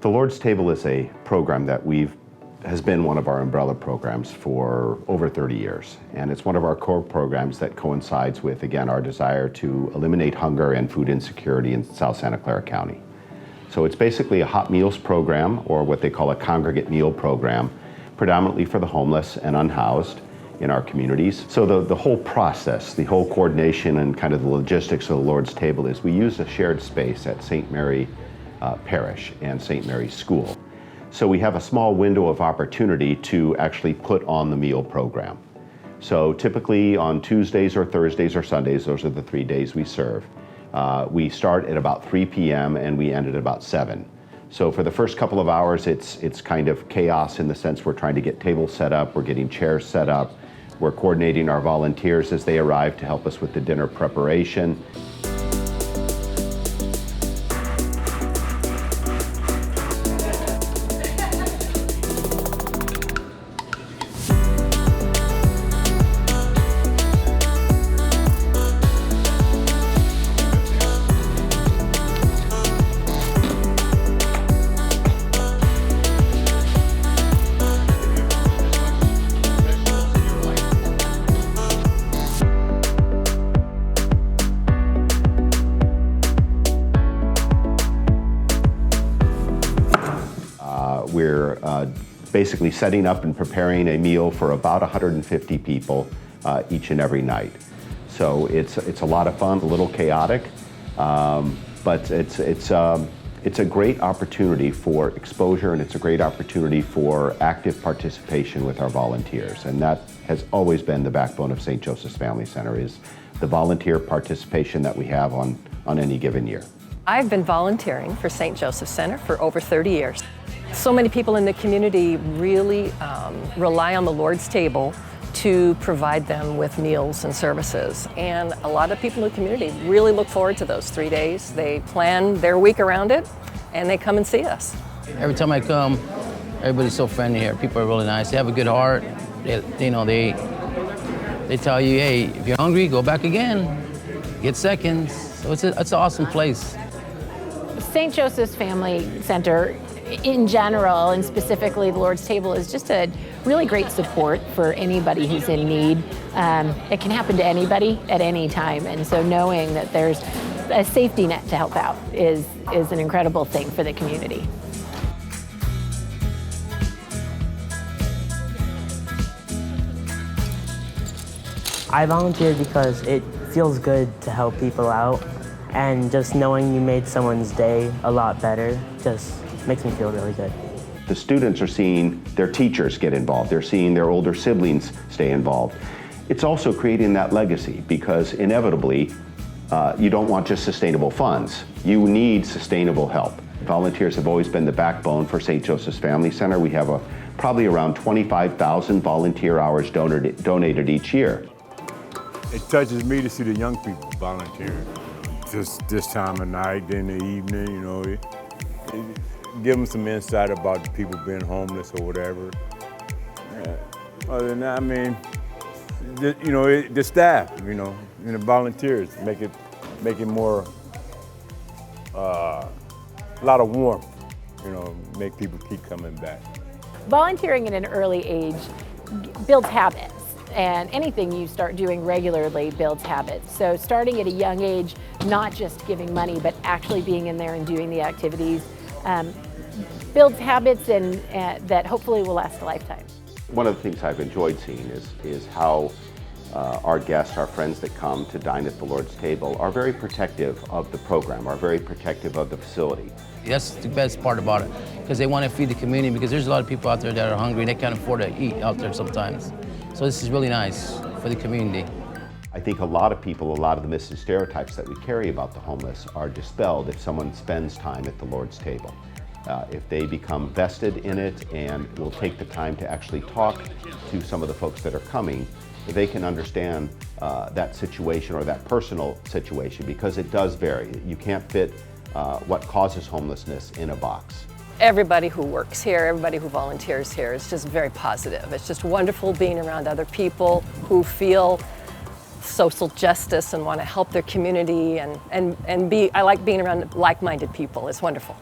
The Lord's Table is a program that has been one of our umbrella programs for over 30 years. And it's one of our core programs that coincides with, again, our desire to eliminate hunger and food insecurity in South Santa Clara County. So it's basically a hot meals program, or what they call a congregate meal program, predominantly for the homeless and unhoused in our communities. So the whole process, the whole coordination and kind of the logistics of the Lord's Table is we use a shared space at St. Mary Parish and St. Mary's School. So we have a small window of opportunity to actually put on the meal program. So typically on Tuesdays or Thursdays or Sundays, those are the 3 days we serve, we start at about 3 p.m. and we end at about 7. So for the first couple of hours, it's kind of chaos in the sense we're trying to get tables set up, we're getting chairs set up, we're coordinating our volunteers as they arrive to help us with the dinner preparation. We're basically setting up and preparing a meal for about 150 people each and every night. So it's a lot of fun, a little chaotic, but it's a great opportunity for exposure, and it's a great opportunity for active participation with our volunteers. And that has always been the backbone of St. Joseph's Family Center, is the volunteer participation that we have on any given year. I've been volunteering for St. Joseph's Center for over 30 years. So many people in the community really rely on the Lord's Table to provide them with meals and services. And a lot of people in the community really look forward to those 3 days. They plan their week around it, and they come and see us. Every time I come, everybody's so friendly here. People are really nice. They have a good heart. They tell you, hey, if you're hungry, go back again. Get seconds. So it's an awesome place. St. Joseph's Family Center in general, and specifically the Lord's Table, is just a really great support for anybody who's in need. It can happen to anybody at any time, and so knowing that there's a safety net to help out is an incredible thing for the community. I volunteered because it feels good to help people out, and just knowing you made someone's day a lot better just makes me feel really good. The students are seeing their teachers get involved. They're seeing their older siblings stay involved. It's also creating that legacy, because inevitably, you don't want just sustainable funds. You need sustainable help. Volunteers have always been the backbone for St. Joseph's Family Center. We have probably around 25,000 volunteer hours donated each year. It touches me to see the young people volunteer. Just this time of night, in the evening, you know, give them some insight about the people being homeless or whatever. Other than that, I mean, the staff, and the volunteers make it more, a lot of warmth, make people keep coming back. Volunteering at an early age builds habits, and anything you start doing regularly builds habits. So starting at a young age, not just giving money, but actually being in there and doing the activities, builds habits and that hopefully will last a lifetime. One of the things I've enjoyed seeing is how our guests, our friends that come to dine at the Lord's Table, are very protective of the program, are very protective of the facility. That's the best part about it, because they want to feed the community, because there's a lot of people out there that are hungry and they can't afford to eat out there sometimes. So this is really nice for the community. I think a lot of people, a lot of the myths and stereotypes that we carry about the homeless are dispelled if someone spends time at the Lord's Table. If they become vested in it and will take the time to actually talk to some of the folks that are coming, they can understand that situation or that personal situation, because it does vary. You can't fit what causes homelessness in a box. Everybody who works here, everybody who volunteers here is just very positive. It's just wonderful being around other people who feel social justice and want to help their community, and I like being around like-minded people. It's wonderful.